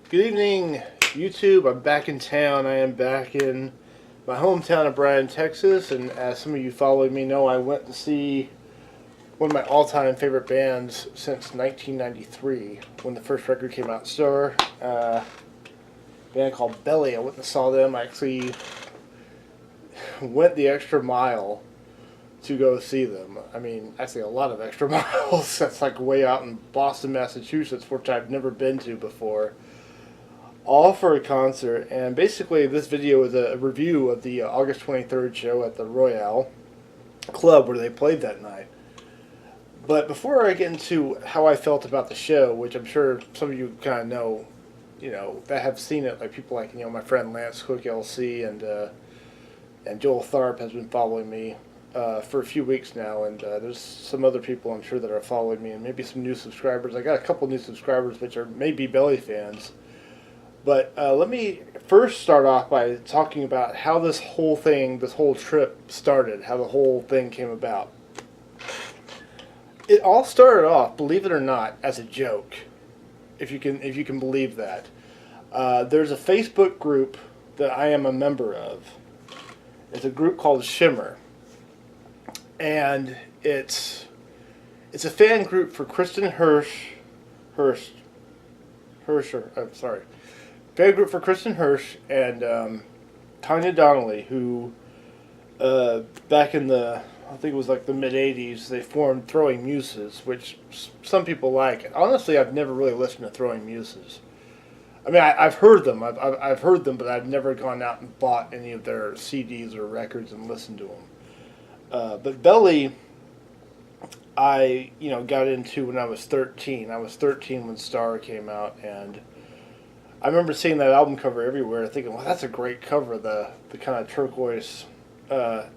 Good evening, YouTube. I'm back in town. I am back in my hometown of Bryan, Texas, and as some of you following me know, I went to see one of my all-time favorite bands since 1993, when the first record came out. Star, a band called Belly. I went and saw them. I actually went the extra mile to go see them. I mean, actually a lot of extra miles. That's like way out in Boston, Massachusetts, which I've never been to before. All for a concert, and basically this video is a review of the August 23rd show at the Royale Club where they played that night. But before I get into how I felt about the show, which I'm sure some of you kind of know, that have seen it, like people like, my friend Lance Cook LC and Joel Tharp has been following me for a few weeks now, and there's some other people I'm sure that are following me, and maybe some new subscribers. I got a couple new subscribers which are maybe Belly fans. But let me first start off by talking about how this whole trip started, how the whole thing came about. It all started off, believe it or not, as a joke, if you can believe that. There's a Facebook group that I am a member of. It's a group called Shimmer, and it's a fan group for Kristen fan group for Kristen Hirsch and Tanya Donnelly, who back in I think it was like the mid-'80s, they formed Throwing Muses, which some people like. Honestly, I've never really listened to Throwing Muses. I mean, I've heard them. I've heard them, but I've never gone out and bought any of their CDs or records and listened to them. But Belly, I got into when I was 13. I was 13 when Star came out, and I remember seeing that album cover everywhere, thinking, well, that's a great cover, the kind of turquoise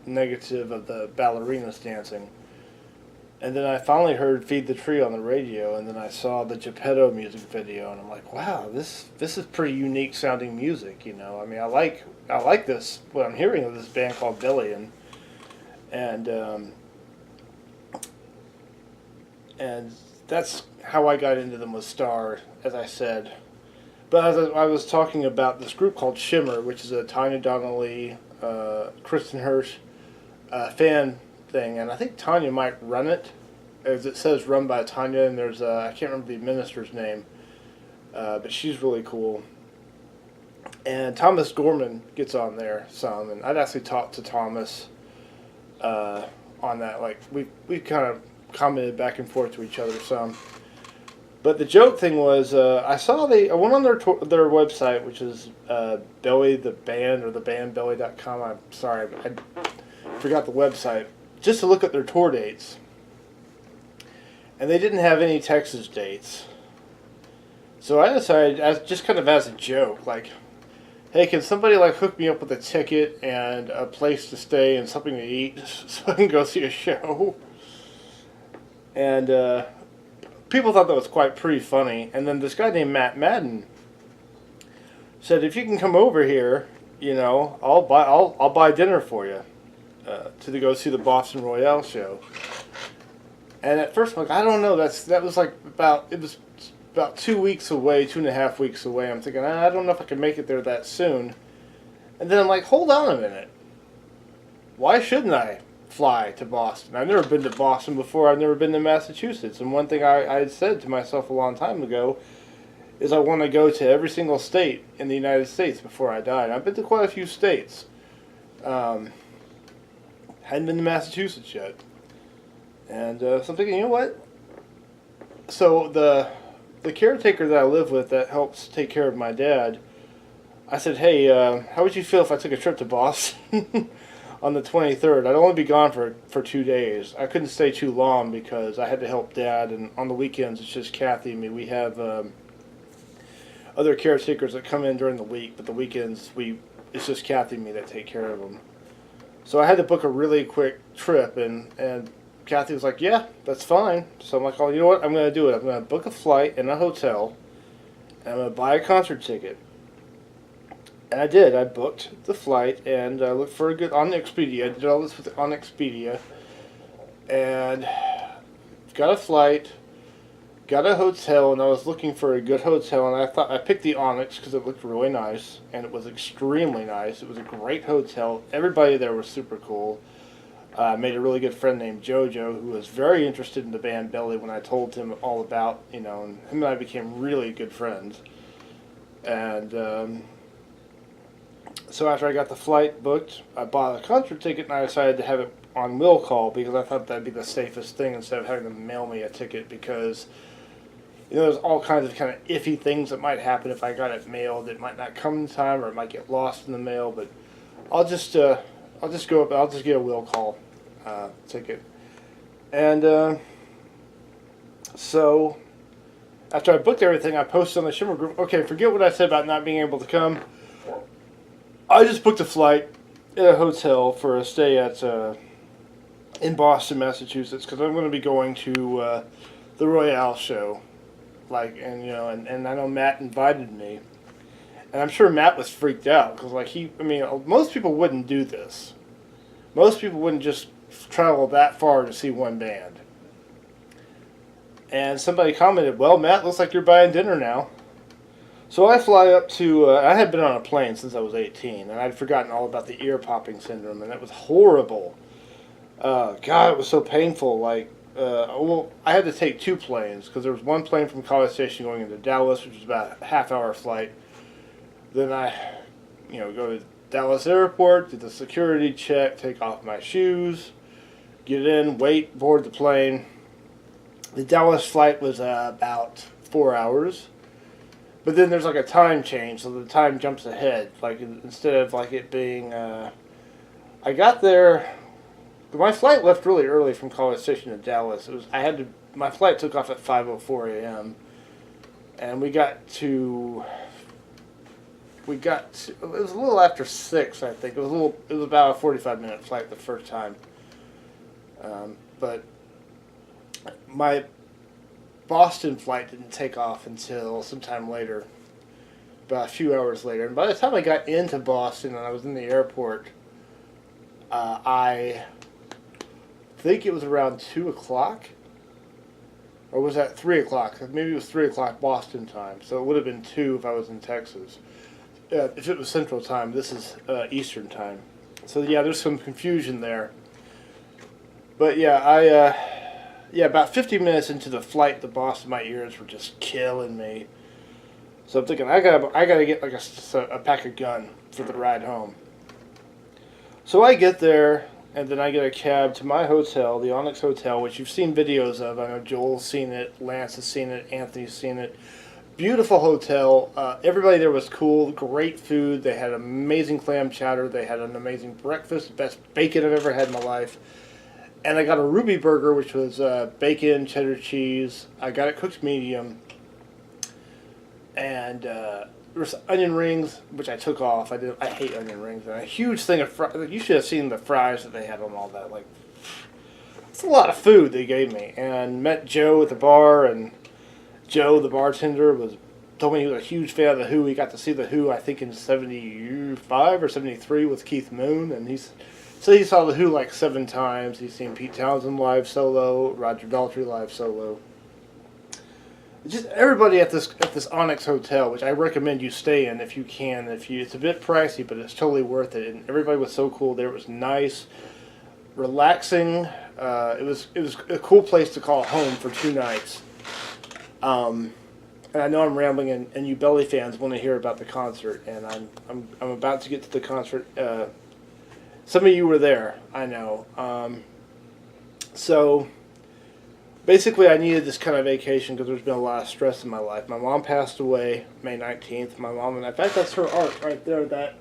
negative of the ballerinas dancing. And then I finally heard Feed the Tree on the radio, and then I saw the Geppetto music video, and I'm like, wow, this is pretty unique sounding music, I mean, I like this, what I'm hearing of this band called Belly, and that's how I got into them with Star, as I said. But as I was talking about this group called Shimmer, which is a Tanya Donnelly, Kristen Hirsch fan thing, and I think Tanya might run it, as it says run by Tanya, and there's I can't remember the minister's name, but she's really cool. And Thomas Gorman gets on there some, and I'd actually talked to Thomas on that. Like we kind of commented back and forth to each other some. But the joke thing was, I went on their website, which is Belly the Band, or thebandbelly.com. I'm sorry, I forgot the website, just to look at their tour dates. And they didn't have any Texas dates. So I decided, just kind of as a joke, like, hey, can somebody hook me up with a ticket and a place to stay and something to eat so I can go see a show? And people thought that was pretty funny, and then this guy named Matt Madden said, "If you can come over here, I'll buy dinner for you to go see the Boston Royale show." And at first, I'm like, I don't know. That was about 2 weeks away, 2.5 weeks away. I'm thinking, I don't know if I can make it there that soon. And then I'm like, hold on a minute. Why shouldn't I fly to Boston? I've never been to Boston before. I've never been to Massachusetts. And one thing I had said to myself a long time ago is I want to go to every single state in the United States before I die. And I've been to quite a few states. Hadn't been to Massachusetts yet. And so I'm thinking, you know what? So the caretaker that I live with that helps take care of my dad, I said, hey, how would you feel if I took a trip to Boston on the 23rd? I'd only be gone for 2 days. I couldn't stay too long because I had to help Dad, and on the weekends it's just Kathy and me. We have other caretakers that come in during the week, but the weekends it's just Kathy and me that take care of them. So I had to book a really quick trip, and Kathy was like, yeah, that's fine. So I'm like, oh, you know what? I'm going to do it. I'm going to book a flight and a hotel, and I'm going to buy a concert ticket. And I did. I booked the flight, and I looked for a good on Expedia. I did all this on Expedia, and got a flight, got a hotel, and I was looking for a good hotel, and I picked the Onyx because it looked really nice, and it was extremely nice. It was a great hotel. Everybody there was super cool. I made a really good friend named JoJo who was very interested in the band Belly when I told him all about, and him and I became really good friends. And so after I got the flight booked, I bought a concert ticket, and I decided to have it on will call because I thought that'd be the safest thing instead of having them mail me a ticket because there's all kinds of kind of iffy things that might happen if I got it mailed. It might not come in time or it might get lost in the mail, but I'll just go up. I'll just get a will call ticket, and so after I booked everything, I posted on the Shimmer group. Okay, forget what I said about not being able to come. I just booked a flight at a hotel for a stay at in Boston, Massachusetts, because I'm going to be going to the Royale show, and I know Matt invited me. And I'm sure Matt was freaked out because, most people wouldn't do this. Most people wouldn't just travel that far to see one band. And somebody commented, "Well, Matt, looks like you're buying dinner now." So I fly up to, I had been on a plane since I was 18, and I'd forgotten all about the ear popping syndrome, and it was horrible. God, it was so painful. I had to take two planes because there was one plane from College Station going into Dallas, which was about a half-hour flight. Then I, go to Dallas Airport, do the security check, take off my shoes, get in, wait, board the plane. The Dallas flight was about 4 hours. But then there's a time change, so the time jumps ahead. Instead of it being, I got there, my flight left really early from College Station to Dallas. My flight took off at 5:04 a.m. And it was a little after 6, I think. It was about a 45-minute flight the first time. But my Boston flight didn't take off until sometime later, about a few hours later. And by the time I got into Boston and I was in the airport, I think it was around 2 o'clock. Or was that 3 o'clock? Maybe it was 3 o'clock Boston time. So it would have been 2 if I was in Texas. If it was Central Time, this is Eastern Time. So yeah, there's some confusion there. But yeah, about 50 minutes into the flight to Boston, my ears were just killing me. So I'm thinking I gotta get a pack of gun for the ride home. So I get there, and then I get a cab to my hotel, the Onyx Hotel, which you've seen videos of. I know Joel's seen it, Lance has seen it, Anthony's seen it. Beautiful hotel. Everybody there was cool. Great food. They had amazing clam chowder. They had an amazing breakfast. Best bacon I've ever had in my life. And I got a Ruby burger, which was bacon, cheddar cheese. I got it cooked medium. And there was onion rings, which I took off. I hate onion rings. And a huge thing of fries. You should have seen the fries that they had on all that. It's a lot of food they gave me. And met Joe at the bar, and Joe, the bartender, told me he was a huge fan of The Who. He got to see The Who, I think, in 75 or 73 with Keith Moon. And he saw The Who 7 times. He's seen Pete Townsend live solo, Roger Daltrey live solo. Just everybody at this Onyx Hotel, which I recommend you stay in if you can. It's a bit pricey, but it's totally worth it. And everybody was so cool there. It was nice, relaxing. It was a cool place to call home for 2 nights. And I know I'm rambling, and you Belly fans want to hear about the concert, and I'm about to get to the concert. Some of you were there, I know. So basically, I needed this kind of vacation because there's been a lot of stress in my life. My mom passed away May 19th. My mom, and in fact, that's her art right there.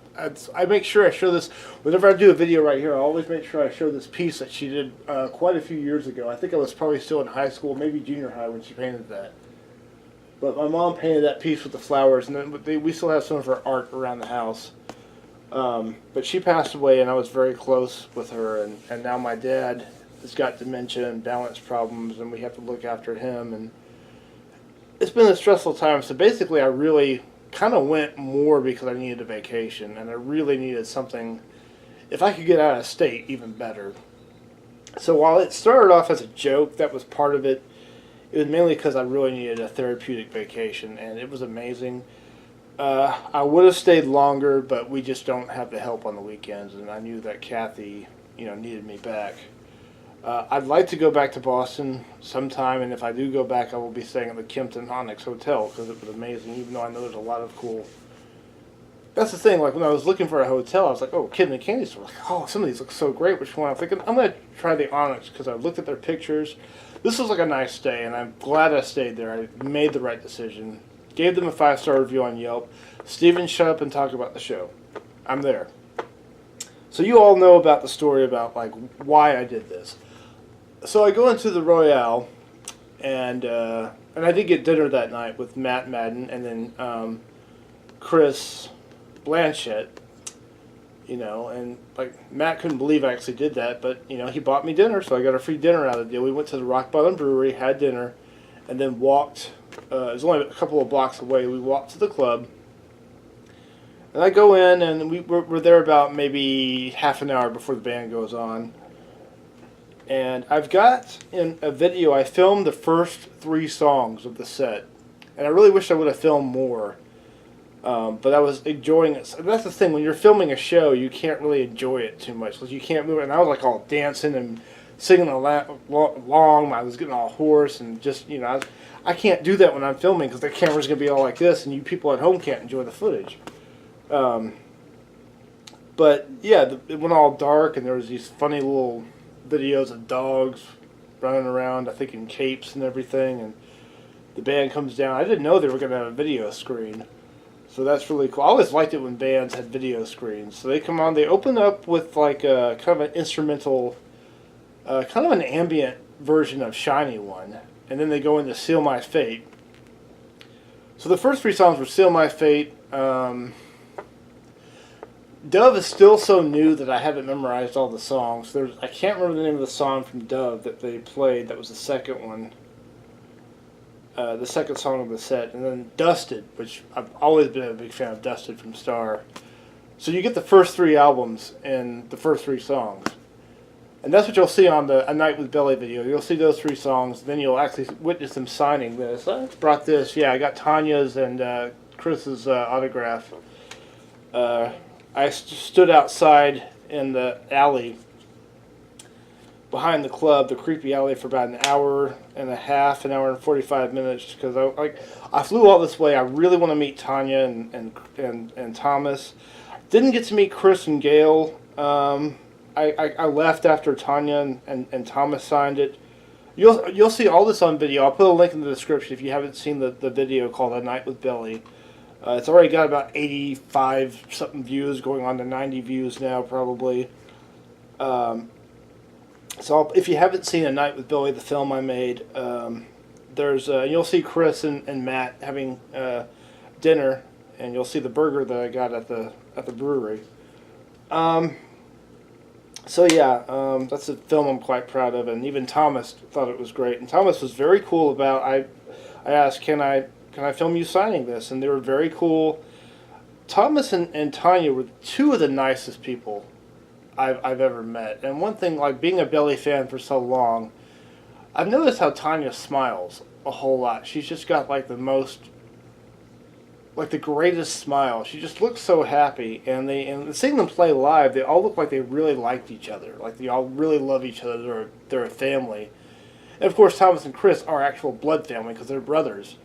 I make sure I show this whenever I do a video right here. I always make sure I show this piece that she did quite a few years ago. I think I was probably still in high school, maybe junior high, when she painted that. But my mom painted that piece with the flowers, and then we still have some of her art around the house. But she passed away, and I was very close with her, and now my dad has got dementia and balance problems, and we have to look after him, and it's been a stressful time. So basically, I really kind of went more because I needed a vacation, and I really needed something. If I could get out of state, even better. So while it started off as a joke, that was part of it. It was mainly because I really needed a therapeutic vacation, and it was amazing. I would have stayed longer, but we just don't have the help on the weekends, and I knew that Kathy, needed me back. I'd like to go back to Boston sometime, and if I do go back, I will be staying at the Kimpton Onyx Hotel because it was amazing, even though I know there's a lot of cool. That's the thing, like when I was looking for a hotel, I was like, oh, Kid in the Candy Store. Like, oh, some of these look so great. Which one? I'm thinking, I'm going to try the Onyx because I looked at their pictures. This was like a nice stay, and I'm glad I stayed there. I made the right decision. Gave them a 5-star review on Yelp. Steven, shut up and talk about the show. I'm there. So you all know about the story about like why I did this. So I go into the Royale, and I did get dinner that night with Matt Madden and then Chris Blanchett, and like Matt couldn't believe I actually did that, but he bought me dinner, so I got a free dinner out of the deal. We went to the Rock Bottom Brewery, had dinner, and then walked. It was only a couple of blocks away. We walked to the club, and I go in, and we're there about maybe half an hour before the band goes on. And I've got in a video, I filmed the first 3 songs of the set. And I really wish I would have filmed more. But I was enjoying it. And that's the thing, when you're filming a show, you can't really enjoy it too much. Because you can't move it. And I was like all dancing and singing along. I was getting all hoarse and just, I can't do that when I'm filming because the camera's going to be all like this. And you people at home can't enjoy the footage. But yeah, it went all dark and there was these funny little videos of dogs running around, I think in capes and everything, and the band comes down. I didn't know they were going to have a video screen, so that's really cool. I always liked it when bands had video screens. So they come on, they open up with like a kind of an instrumental, kind of an ambient version of Shiny One, and then they go into Seal My Fate. So the first 3 songs were Seal My Fate, Dove is still so new that I haven't memorized all the songs. I can't remember the name of the song from Dove that they played. That was the second one. The second song of the set. And then Dusted, which I've always been a big fan of Dusted from Star. So you get the first 3 albums and the first 3 songs. And that's what you'll see on the A Night with Belly video. You'll see those 3 songs. Then you'll actually witness them signing this. I brought this. Yeah, I got Tanya's and Chris's autograph. I stood outside in the alley behind the club, the creepy alley, for about an hour and a half, an hour and 45 minutes, because I flew all this way. I really want to meet Tanya and Thomas. Didn't get to meet Chris and Gail. I left after Tanya and Thomas signed it. You'll see all this on video. I'll put a link in the description if you haven't seen the video called A Night with Billy. It's already got about 85 something views, going on to 90 views now probably. So if you haven't seen A Night with Billy, the film I made, you'll see Chris and Matt having dinner, and you'll see the burger that I got at the brewery. So yeah, that's a film I'm quite proud of, and even Thomas thought it was great. And Thomas was very cool about. I asked, can I film you signing this? And they were very cool. Thomas and Tanya were 2 of the nicest people I've ever met. And one thing, like being a Belly fan for so long, I've noticed how Tanya smiles a whole lot. She's just got like the greatest smile. She just looks so happy. And seeing them play live, they all look like they really liked each other. Like they all really love each other. They're a family. And of course, Thomas and Chris are actual blood family because they're brothers.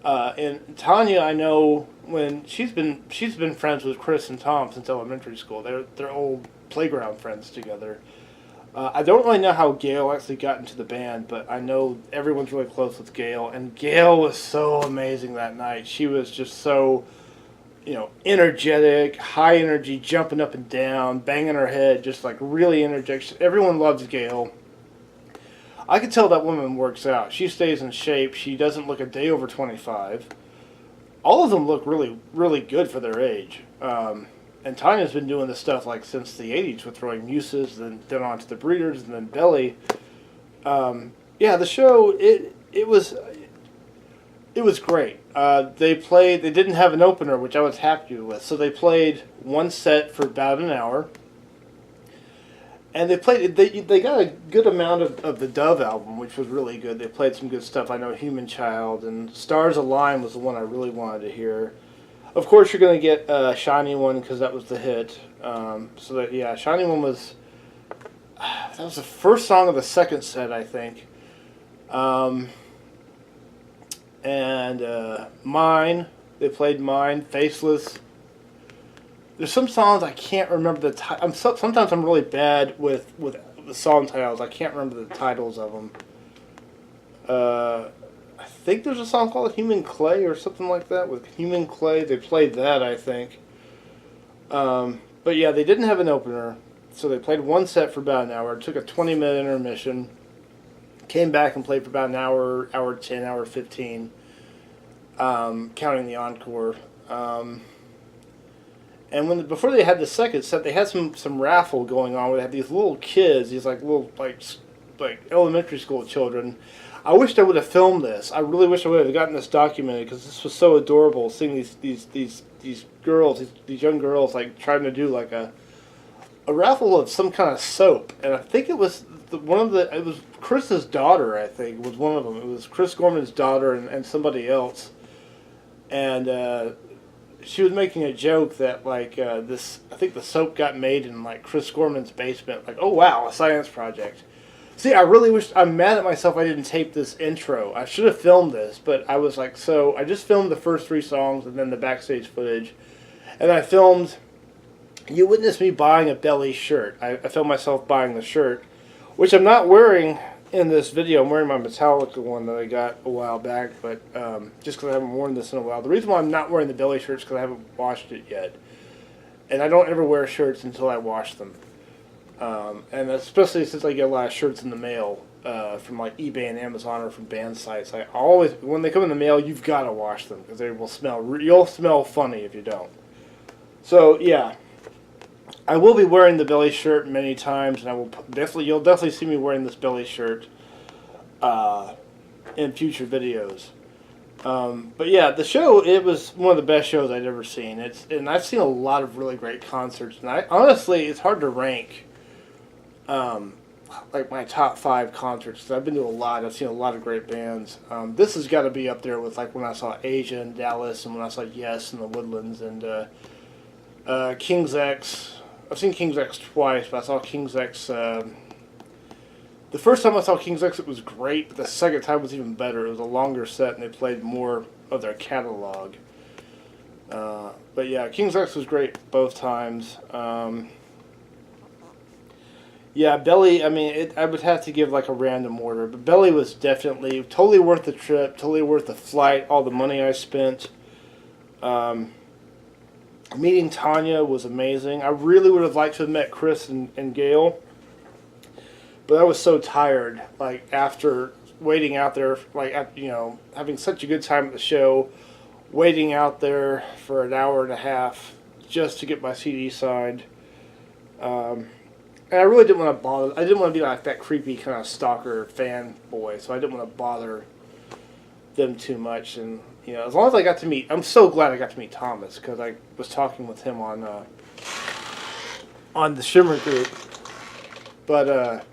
And Tanya, I know when she's been friends with Chris and Tom since elementary school. They're old playground friends together. I don't really know how Gail actually got into the band, but I know everyone's really close with Gail. And Gail was so amazing that night. She was just so, energetic, high energy, jumping up and down, banging her head, just like really energetic. Everyone loves Gail. I can tell that woman works out. She stays in shape. She doesn't look a day over 25. All of them look really, really good for their age. And Tanya's been doing this stuff like since the 80s with throwing muses, then on to the Breeders, and then Belly. Yeah, the show, it was great. They didn't have an opener, which I was happy with. So they played one set for about an hour. And they got a good amount of the Dove album, which was really good. They played some good stuff. I know Human Child and Stars Align was the one I really wanted to hear. Of course, you're going to get Shiny One because that was the hit. Shiny One was that was the first song of the second set, I think. Mine, they played Mine, Faceless. There's some songs I can't remember the title. Sometimes I'm really bad with the song titles. I can't remember the titles of them. I think there's a song called Human Clay or something like that. With Human Clay, they played that, I think. But yeah, they didn't have an opener, so they played one set for about an hour. Took a 20-minute intermission. Came back and played for about an hour, hour 10, hour 15, counting the encore. And before they had the second set, they had some raffle going on where they had these little kids, these like little like elementary school children. I wished I would have filmed this. I really wish I would have gotten this documented because this was so adorable. Seeing these girls, these young girls, like trying to do like a raffle of some kind of soap, and I think it was it was Chris's daughter. I think was one of them. It was Chris Gorman's daughter and somebody else, and. She was making a joke that I think the soap got made in like Chris Gorman's basement. Like, oh wow, a science project. See, I'm mad at myself I didn't tape this intro. I should have filmed this, but I was like, so I just filmed the first 3 songs and then the backstage footage. And I filmed, you witnessed me buying a Belly shirt. I filmed myself buying the shirt, which I'm not wearing in this video. I'm wearing my Metallica one that I got a while back, but just because I haven't worn this in a while. The reason why I'm not wearing the Belly shirt is because I haven't washed it yet. And I don't ever wear shirts until I wash them. And especially since I get a lot of shirts in the mail from like eBay and Amazon or from band sites. I always, when they come in the mail, you've got to wash them because they will smell, you'll smell funny if you don't. So yeah. I will be wearing the Belly shirt many times, and you'll definitely see me wearing this Belly shirt in future videos. But yeah, the show, it was one of the best shows I'd ever seen. And I've seen a lot of really great concerts, and honestly, it's hard to rank like my top 5 concerts. 'Cause I've been to a lot. I've seen a lot of great bands. This has got to be up there with like when I saw Asia in Dallas, and when I saw Yes in the Woodlands, and King's X. I've seen King's X twice, but I saw King's X... the first time I saw King's X, it was great, but the second time was even better. It was a longer set, and they played more of their catalog. But yeah, King's X was great both times. Yeah, Belly, I mean, I would have to give like a random order, but Belly was definitely totally worth the trip, totally worth the flight, all the money I spent. Meeting Tanya was amazing. I really would have liked to have met Chris and Gail, but I was so tired. Like after waiting out there, having such a good time at the show, waiting out there for an hour and a half just to get my CD signed. And I really didn't want to bother. I didn't want to be like that creepy kind of stalker fanboy, so I didn't want to bother them too much. And as long as I got to meet, I'm so glad I got to meet Thomas because I was talking with him on the Shimmer group. But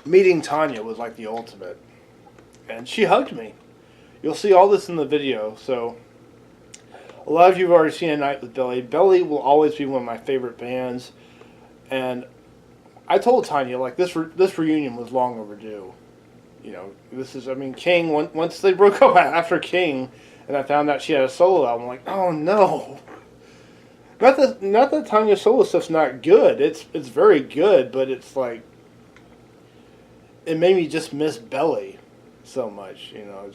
meeting Tanya was like the ultimate, and she hugged me. You'll see all this in the video. So a lot of you have already seen A Night with Belly. Belly will always be one of my favorite bands, and I told Tanya like this reunion was long overdue. King, once they broke up after King, and I found out she had a solo album, I'm like, oh no. Not that Tanya's solo stuff's not good. It's very good, but it's like, it made me just miss Belly so much,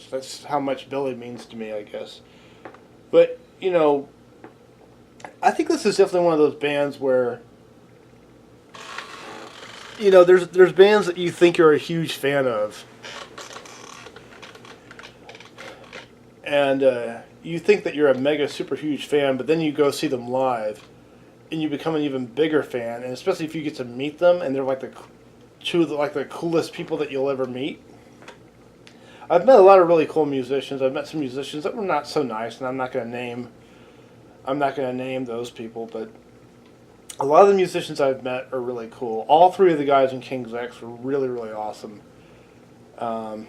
That's how much Belly means to me, I guess. But, I think this is definitely one of those bands where, there's bands that you think you're a huge fan of, and you think that you're a mega super huge fan, but then you go see them live, and you become an even bigger fan, and especially if you get to meet them, and they're like the coolest people that you'll ever meet. I've met a lot of really cool musicians. I've met some musicians that were not so nice, and I'm not going to name those people, but A lot of the musicians I've met are really cool. All three of the guys in King's X were really, really awesome. Um,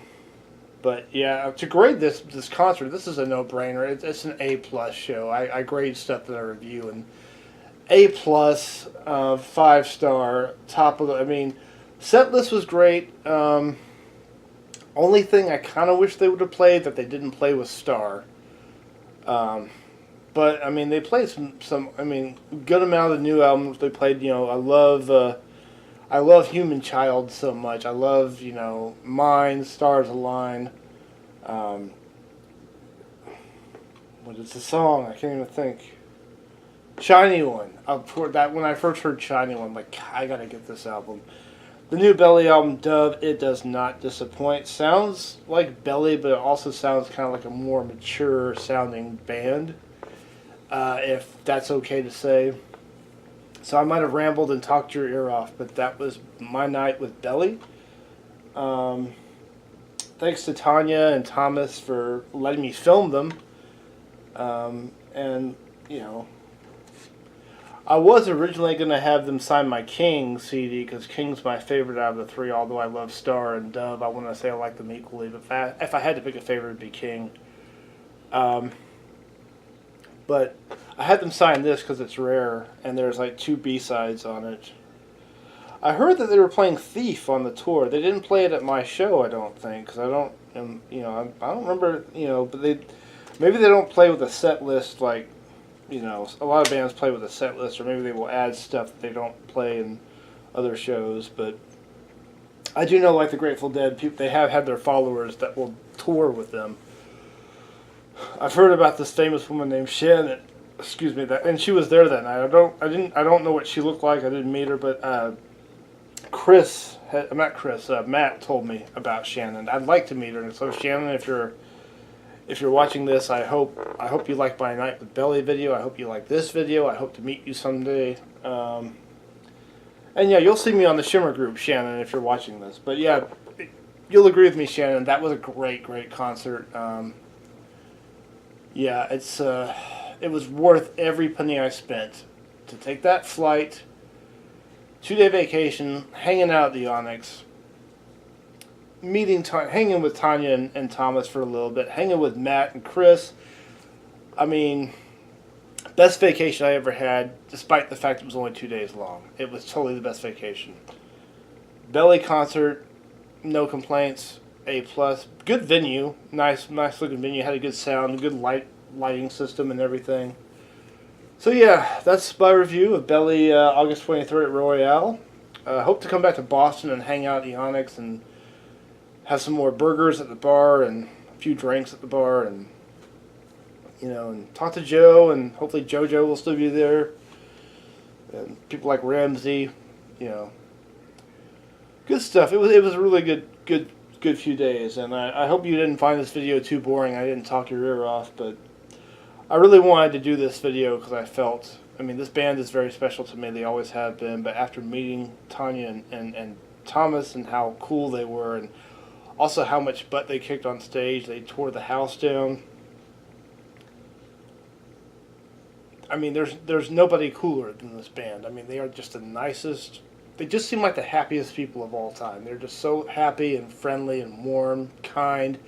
but yeah, to grade this concert, this is a no brainer. It's an A+ show. I grade stuff that I review, and A+, 5-star, top of the. I mean, set list was great. Only thing I kind of wish they would have played that they didn't play was Star. Um, but I mean, they played some. I mean, good amount of the new albums they played. You know, I love Human Child so much. I love, Mine, Stars Align. Um, what is the song? I can't even think. Shiny One. When I first heard Shiny One, I'm like, I gotta get this album. The new Belly album, Dove, it does not disappoint. Sounds like Belly, but it also sounds kind of like a more mature sounding band, if that's okay to say. So I might have rambled and talked your ear off, but that was my night with Belly. Thanks to Tanya and Thomas for letting me film them. And, I was originally going to have them sign my King CD, because King's my favorite out of the three, although I love Star and Dove. I want to say I like them equally, but if I had to pick a favorite, it'd be King. But I had them sign this because it's rare, and there's like 2 B-sides on it. I heard that they were playing Thief on the tour. They didn't play it at my show, I don't think, because I don't remember, but maybe they don't play with a set list like, a lot of bands play with a set list, or maybe they will add stuff that they don't play in other shows. But I do know, like the Grateful Dead, they have had their followers that will tour with them. I've heard about this famous woman named Shannon. Excuse me, and she was there that night. I don't know what she looked like. I didn't meet her, but Matt told me about Shannon. I'd like to meet her. And so Shannon, if you're watching this, I hope you like my Night with Belly video. I hope you like this video. I hope to meet you someday. And yeah, you'll see me on the Shimmer group, Shannon, if you're watching this. But yeah, you'll agree with me, Shannon. That was a great, great concert. Yeah, it was worth every penny I spent to take that flight, 2-day vacation, hanging out at the Onyx, hanging with Tanya and Thomas for a little bit, hanging with Matt and Chris. I mean, best vacation I ever had, despite the fact it was only 2 days long. It was totally the best vacation. Belly concert, no complaints. A+. Good venue, nice looking venue. Had a good sound, good lighting system, and everything. So yeah, that's my review of Belly, August 23rd at Royale. Hope to come back to Boston and hang out at the Onyx and have some more burgers at the bar and a few drinks at the bar, and and talk to Joe, and hopefully JoJo will still be there, and people like Ramsey, good stuff. It was a really good few days, and I hope you didn't find this video too boring. I didn't talk your ear off, but I really wanted to do this video because I felt, this band is very special to me. They always have been, but after meeting Tanya and Thomas and how cool they were, and also how much butt they kicked on stage, they tore the house down. There's nobody cooler than this band. They are just the nicest. They just seem like the happiest people of all time. They're just so happy and friendly and warm, kind,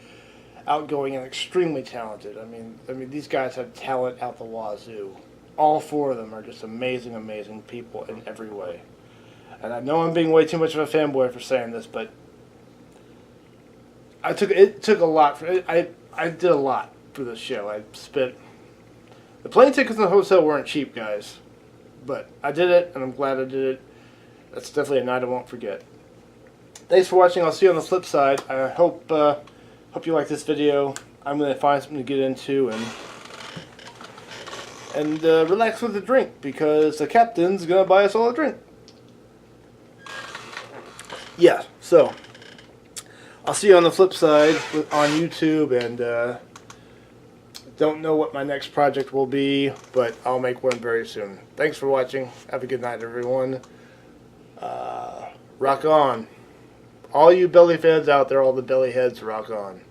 outgoing, and extremely talented. These guys have talent out the wazoo. All 4 of them are just amazing, amazing people in every way. And I know I'm being way too much of a fanboy for saying this, but it took a lot. I did a lot for this show. The plane tickets in the hotel weren't cheap, guys. But I did it, and I'm glad I did it. That's definitely a night I won't forget. Thanks for watching. I'll see you on the flip side. I hope you like this video. I'm going to find something to get into and relax with a drink, because the captain's going to buy us all a drink. Yeah, so I'll see you on the flip side on YouTube, and don't know what my next project will be, but I'll make one very soon. Thanks for watching. Have a good night, everyone. Rock on. All you Belly fans out there, all the Belly heads, rock on.